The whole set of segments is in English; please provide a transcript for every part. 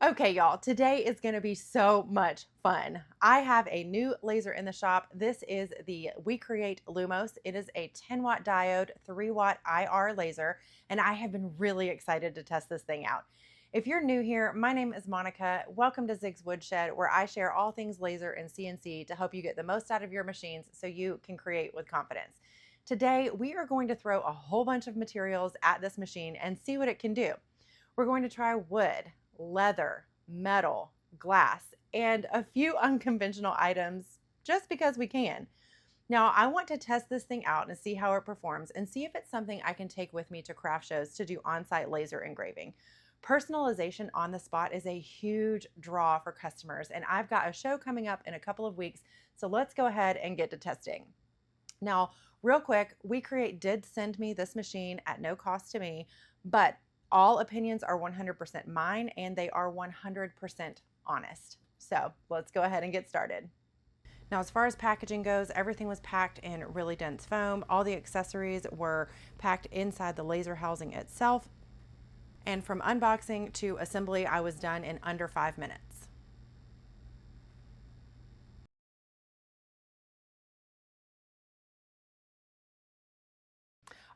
Okay, y'all, today is going to be so much fun. I have a new laser in the shop. This is the WeCreat Lumos. It is a 10-watt diode, 3-watt IR laser, and I have been really excited to test this thing out. If you're new here, my name is Monica. Welcome to Zig's Woodshed, where I share all things laser and CNC to help you get the most out of your machines so you can create with confidence. Today, we are going to throw a whole bunch of materials at this machine and see what it can do. We're going to try wood, leather, metal, glass, and a few unconventional items just because we can. Now, I want to test this thing out and see how it performs and see if it's something I can take with me to craft shows to do on-site laser engraving. Personalization on the spot is a huge draw for customers, and I've got a show coming up in a couple of weeks, so let's go ahead and get to testing. Now, real quick, WeCreat did send me this machine at no cost to me, but all opinions are 100% mine and they are 100% honest. So let's go ahead and get started. Now, as far as packaging goes, everything was packed in really dense foam. All the accessories were packed inside the laser housing itself. And from unboxing to assembly, I was done in under 5 minutes.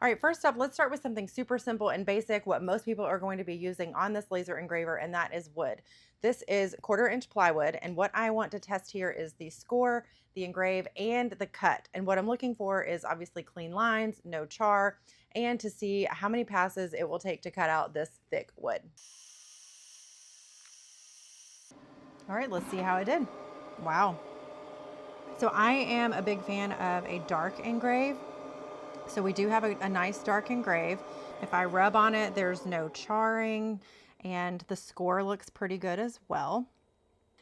All right, first up, let's start with something super simple and basic, what most people are going to be using on this laser engraver, and that is wood. This is 1/4-inch plywood, and what I want to test here is the score, the engrave, and the cut. And what I'm looking for is obviously clean lines, no char, and to see how many passes it will take to cut out this thick wood. All right, let's see how I did. Wow. So I am a big fan of a dark engrave. So we do have a nice dark engrave. If I rub on it, there's no charring, and the score looks pretty good as well.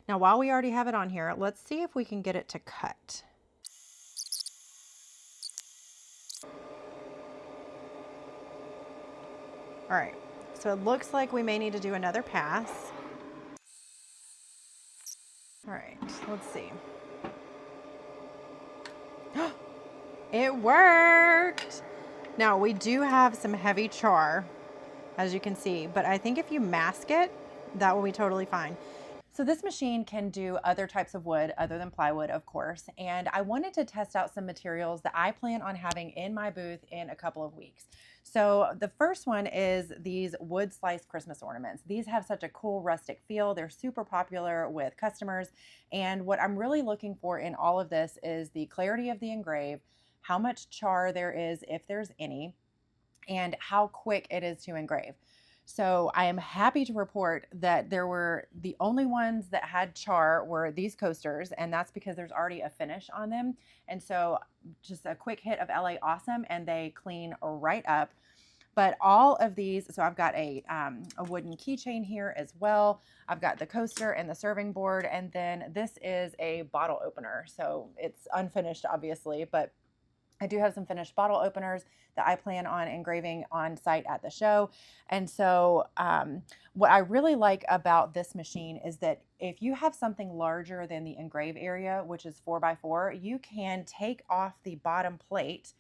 Now, while we already have it on here, let's see if we can get it to cut. All right, so it looks like we may need to do another pass. All right, let's see. It worked. Now, we do have some heavy char, as you can see, but I think if you mask it, that will be totally fine. So this machine can do other types of wood other than plywood, of course, and I wanted to test out some materials that I plan on having in my booth in a couple of weeks. So the first one is these wood slice Christmas ornaments. These have such a cool rustic feel. They're super popular with customers, and what I'm really looking for in all of this is the clarity of the engrave, how much char there is, if there's any, and how quick it is to engrave. So I am happy to report that the only ones that had char were these coasters, and that's because there's already a finish on them. And so just a quick hit of LA Awesome and they clean right up. But all of these, so I've got a wooden keychain here as well. I've got the coaster and the serving board, and then this is a bottle opener. So it's unfinished, obviously, but I do have some finished bottle openers that I plan on engraving on site at the show. And so what I really like about this machine is that if you have something larger than the engrave area, which is 4x4, you can take off the bottom plate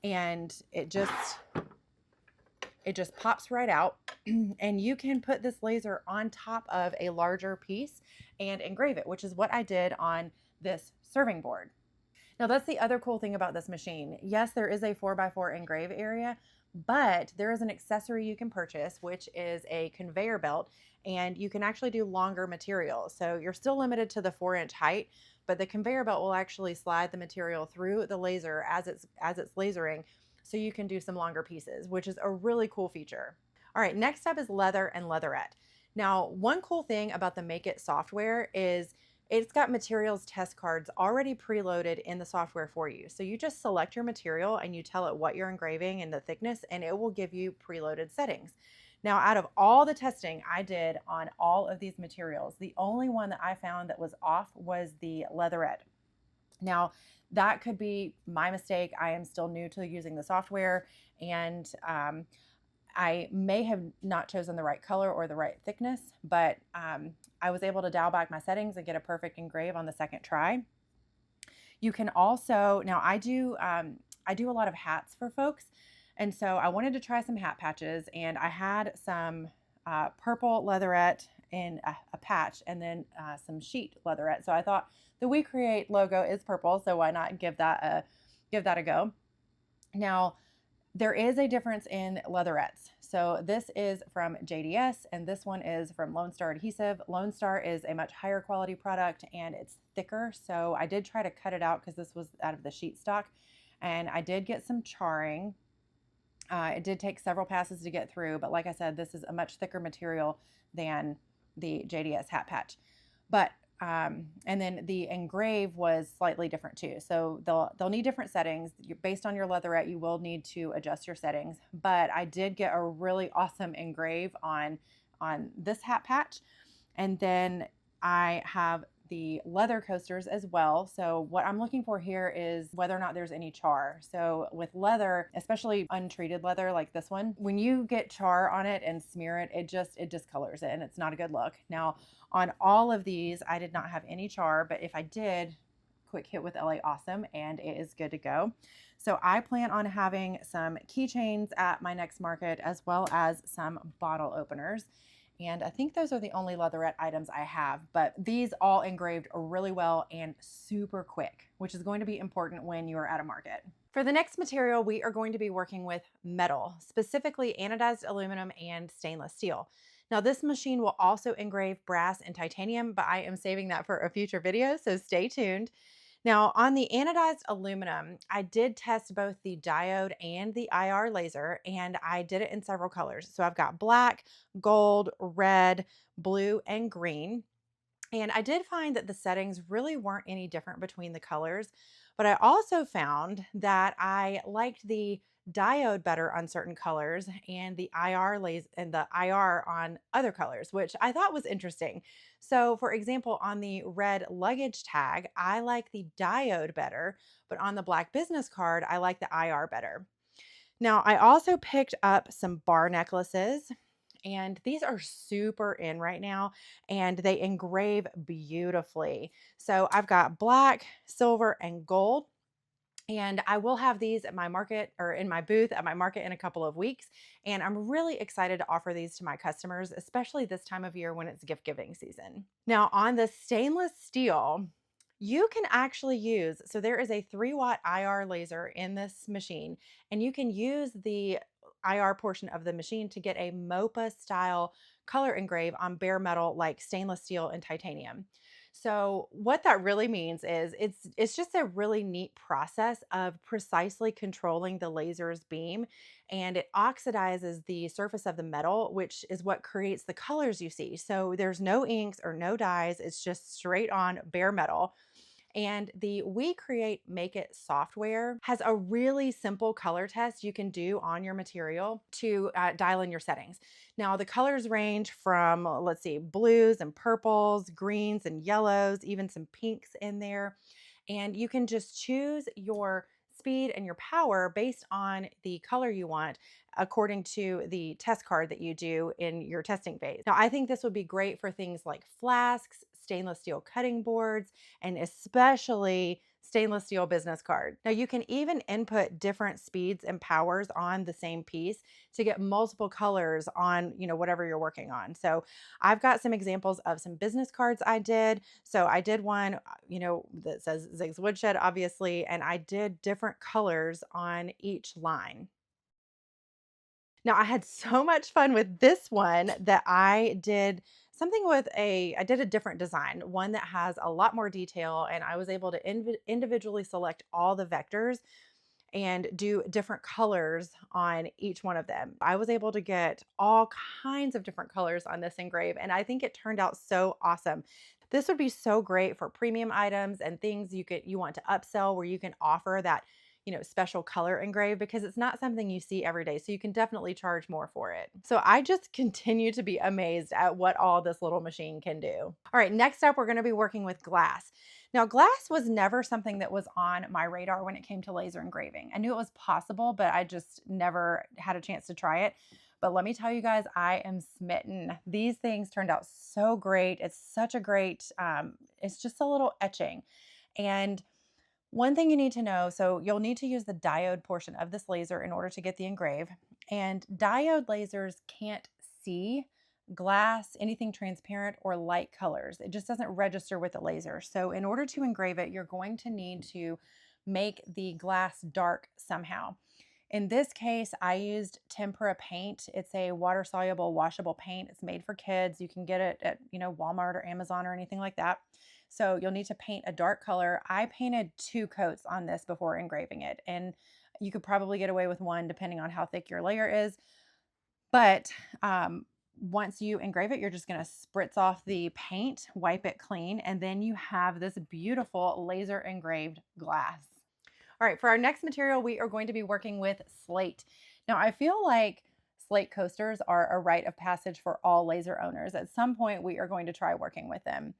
and it just pops right out and you can put this laser on top of a larger piece and engrave it, which is what I did on this serving board. Now, that's the other cool thing about this machine. Yes, there is a 4x4 engrave area, but there is an accessory you can purchase, which is a conveyor belt, and you can actually do longer materials. So you're still limited to the 4-inch height, but the conveyor belt will actually slide the material through the laser as it's lasering, so you can do some longer pieces, which is a really cool feature. All right, next up is leather and leatherette. Now, one cool thing about the Make It software is it's got materials test cards already preloaded in the software for you. So you just select your material and you tell it what you're engraving and the thickness, and it will give you preloaded settings. Now, out of all the testing I did on all of these materials, the only one that I found that was off was the leatherette. Now, that could be my mistake. I am still new to using the software, and I may have not chosen the right color or the right thickness, but I was able to dial back my settings and get a perfect engrave on the second try. You can also, now I do a lot of hats for folks, and so I wanted to try some hat patches, and I had some purple leatherette in a patch, and then some sheet leatherette. So I thought the WeCreate logo is purple, so why not give that a go. Now, there is a difference in leatherettes. So this is from JDS and this one is from Lone Star Adhesive. Lone Star is a much higher quality product and it's thicker. So I did try to cut it out because this was out of the sheet stock, and I did get some charring. It did take several passes to get through, but like I said, this is a much thicker material than the JDS hat patch. But and then the engrave was slightly different too. So they'll need different settings. Based on your leatherette, you will need to adjust your settings. But I did get a really awesome engrave on this hat patch. And then I have the leather coasters as well. So what I'm looking for here is whether or not there's any char. So with leather, especially untreated leather like this one, when you get char on it and smear it, it discolors it and it's not a good look. Now on all of these, I did not have any char, but if I did, quick hit with LA Awesome and it is good to go. So I plan on having some keychains at my next market as well as some bottle openers. And I think those are the only leatherette items I have, but these all engraved really well and super quick, which is going to be important when you are at a market. For the next material, we are going to be working with metal, specifically anodized aluminum and stainless steel. Now this machine will also engrave brass and titanium, but I am saving that for a future video, so stay tuned. Now on the anodized aluminum, I did test both the diode and the IR laser, and I did it in several colors. So I've got black, gold, red, blue, and green. And I did find that the settings really weren't any different between the colors, but I also found that I liked the diode better on certain colors and the IR laser and the IR on other colors, which I thought was interesting. So for example, on the red luggage tag, I like the diode better, but on the black business card, I like the IR better. Now, I also picked up some bar necklaces, and these are super in right now and they engrave beautifully. So I've got black, silver, and gold. And I will have these at my market or in my booth at my market in a couple of weeks. And I'm really excited to offer these to my customers, especially this time of year when it's gift giving season. Now, on the stainless steel, you can actually use, so there is a 3-watt IR laser in this machine, and you can use the IR portion of the machine to get a MOPA style color engrave on bare metal like stainless steel and titanium. So what that really means is it's just a really neat process of precisely controlling the laser's beam, and it oxidizes the surface of the metal, which is what creates the colors you see. So there's no inks or no dyes, it's just straight on bare metal. And the WeCreate Make It software has a really simple color test you can do on your material to dial in your settings. Now, the colors range from, let's see, blues and purples, greens and yellows, even some pinks in there. And you can just choose your speed and your power based on the color you want according to the test card that you do in your testing phase. Now, I think this would be great for things like flasks, stainless steel cutting boards, and especially stainless steel business card. Now you can even input different speeds and powers on the same piece to get multiple colors on, whatever you're working on. So I've got some examples of some business cards I did. So I did one, that says Zig's Woodshed, obviously, and I did different colors on each line. Now I had so much fun with this one that I did something with I did a different design, one that has a lot more detail, and I was able to individually select all the vectors and do different colors on each one of them. I was able to get all kinds of different colors on this engrave, and I think it turned out so awesome. This would be so great for premium items and things you want to upsell where you can offer that special color engrave, because it's not something you see every day. So you can definitely charge more for it. So I just continue to be amazed at what all this little machine can do. All right, next up, we're going to be working with glass. Now, glass was never something that was on my radar when it came to laser engraving. I knew it was possible, but I just never had a chance to try it. But let me tell you guys, I am smitten. These things turned out so great. It's such a great, it's just a little etching. And one thing you need to know, so you'll need to use the diode portion of this laser in order to get the engrave. And diode lasers can't see glass, anything transparent, or light colors. It just doesn't register with the laser. So in order to engrave it, you're going to need to make the glass dark somehow. In this case, I used tempera paint. It's a water soluble washable paint. It's made for kids. You can get it at, Walmart or Amazon or anything like that. So you'll need to paint a dark color. I painted 2 coats on this before engraving it, and you could probably get away with 1 depending on how thick your layer is. But once you engrave it, you're just going to spritz off the paint, wipe it clean, and then you have this beautiful laser engraved glass. All right, for our next material, we are going to be working with slate. Now, I feel like slate coasters are a rite of passage for all laser owners. At some point, we are going to try working with them.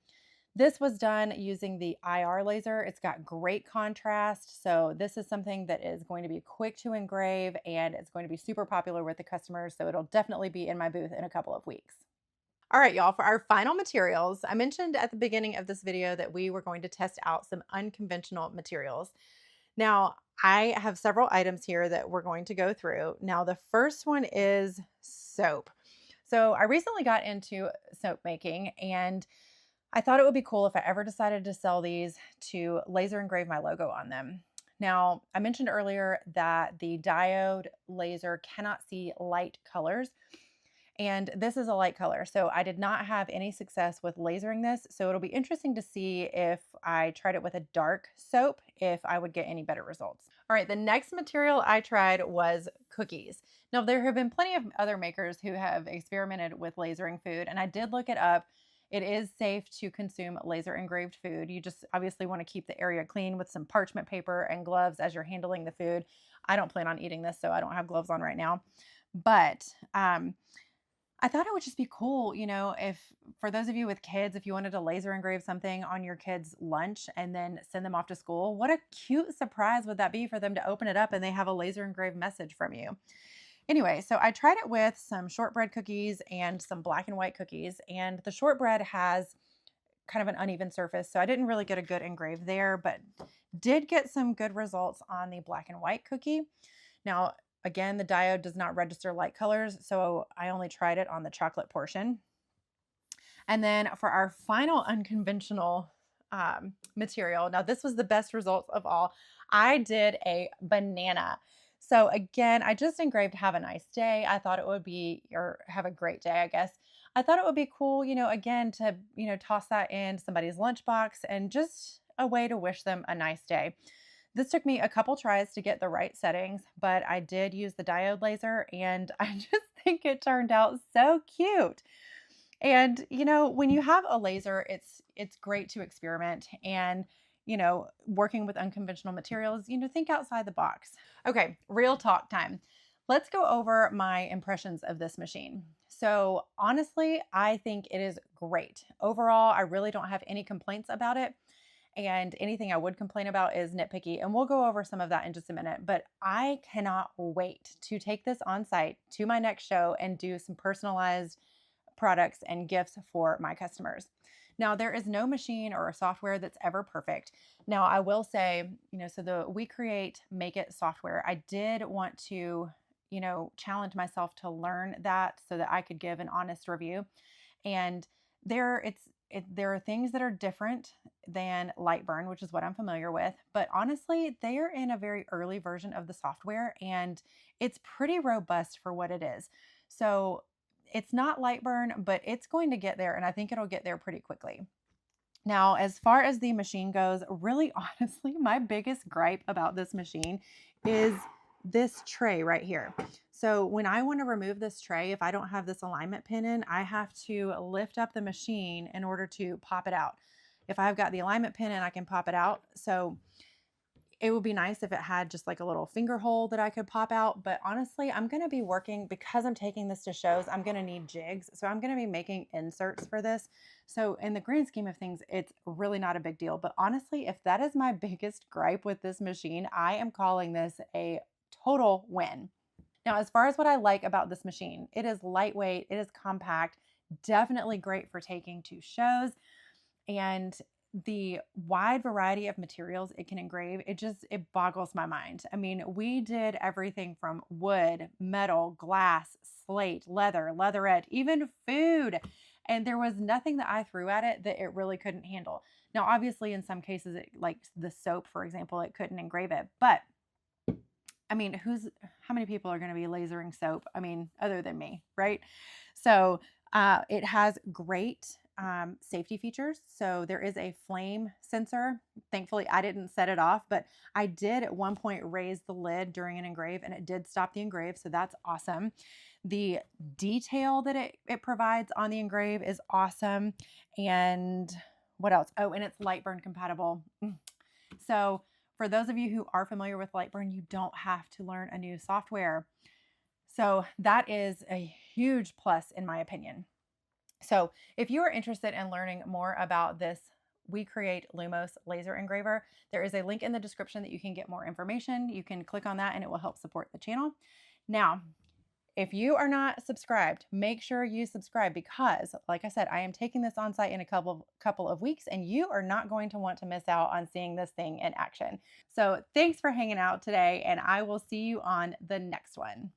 This was done using the IR laser. It's got great contrast. So this is something that is going to be quick to engrave, and it's going to be super popular with the customers. So it'll definitely be in my booth in a couple of weeks. All right, y'all, for our final materials, I mentioned at the beginning of this video that we were going to test out some unconventional materials. Now, I have several items here that we're going to go through. Now, the first one is soap. So I recently got into soap making, and I thought it would be cool if I ever decided to sell these to laser engrave my logo on them. Now, I mentioned earlier that the Diode laser cannot see light colors, and this is a light color. So I did not have any success with lasering this. So it'll be interesting to see if I tried it with a dark soap, if I would get any better results. All right, the next material I tried was cookies. Now, there have been plenty of other makers who have experimented with lasering food, and I did look it up. It is safe to consume laser engraved food. You just obviously want to keep the area clean with some parchment paper and gloves as you're handling the food. I don't plan on eating this, so I don't have gloves on right now. But I thought it would just be cool, if for those of you with kids, if you wanted to laser engrave something on your kids' lunch and then send them off to school, what a cute surprise would that be for them to open it up and they have a laser engraved message from you. Anyway, so I tried it with some shortbread cookies and some black and white cookies, and the shortbread has kind of an uneven surface, so I didn't really get a good engrave there, but did get some good results on the black and white cookie. Now, again, the Diode does not register light colors, so I only tried it on the chocolate portion. And then for our final unconventional material, now this was the best results of all. I did a banana. So again, I just engraved "Have a nice day." I thought it would be, or "Have a great day," I guess. I thought it would be cool, again, to, toss that in somebody's lunchbox and just a way to wish them a nice day. This took me a couple tries to get the right settings, but I did use the Diode laser, and I just think it turned out so cute. And, when you have a laser, it's great to experiment and, working with unconventional materials, think outside the box. Okay, real talk time. Let's go over my impressions of this machine. So honestly, I think it is great. Overall, I really don't have any complaints about it. And anything I would complain about is nitpicky. And we'll go over some of that in just a minute. But I cannot wait to take this on site to my next show and do some personalized products and gifts for my customers. Now, there is no machine or software that's ever perfect. Now, I will say, so the WeCreat Make It software, I did want to, challenge myself to learn that so that I could give an honest review. And there are things that are different than Lightburn, which is what I'm familiar with. But honestly, they are in a very early version of the software, and it's pretty robust for what it is. So it's not Lightburn, but it's going to get there, and I think it'll get there pretty quickly. Now, as far as the machine goes, really honestly, my biggest gripe about this machine is this tray right here. So when I want to remove this tray, if I don't have this alignment pin in, I have to lift up the machine in order to pop it out. If I've got the alignment pin in, I can pop it out. So it would be nice if it had just like a little finger hole that I could pop out. But honestly, I'm going to be working, because I'm taking this to shows, I'm going to need jigs. So I'm going to be making inserts for this. So in the grand scheme of things, it's really not a big deal. But honestly, if that is my biggest gripe with this machine, I am calling this a total win. Now, as far as what I like about this machine, it is lightweight, it is compact, definitely great for taking to shows. And the wide variety of materials it can engrave, it boggles my mind. I mean, we did everything from wood, metal, glass, slate, leather, leatherette, even food. And there was nothing that I threw at it that it really couldn't handle. Now, obviously, in some cases, like the soap, for example, it couldn't engrave it. But I mean, how many people are going to be lasering soap? I mean, other than me, right? So it has great safety features. So there is a flame sensor. Thankfully, I didn't set it off, but I did at one point raise the lid during an engrave and it did stop the engrave. So that's awesome. The detail that it provides on the engrave is awesome. And what else? Oh, and it's light burn compatible. So for those of you who are familiar with Lightburn, you don't have to learn a new software. So that is a huge plus in my opinion. So if you are interested in learning more about this WeCreat Lumos laser engraver, there is a link in the description that you can get more information. You can click on that and it will help support the channel. Now, if you are not subscribed, make sure you subscribe because, like I said, I am taking this on site in a couple of weeks and you are not going to want to miss out on seeing this thing in action. So thanks for hanging out today and I will see you on the next one.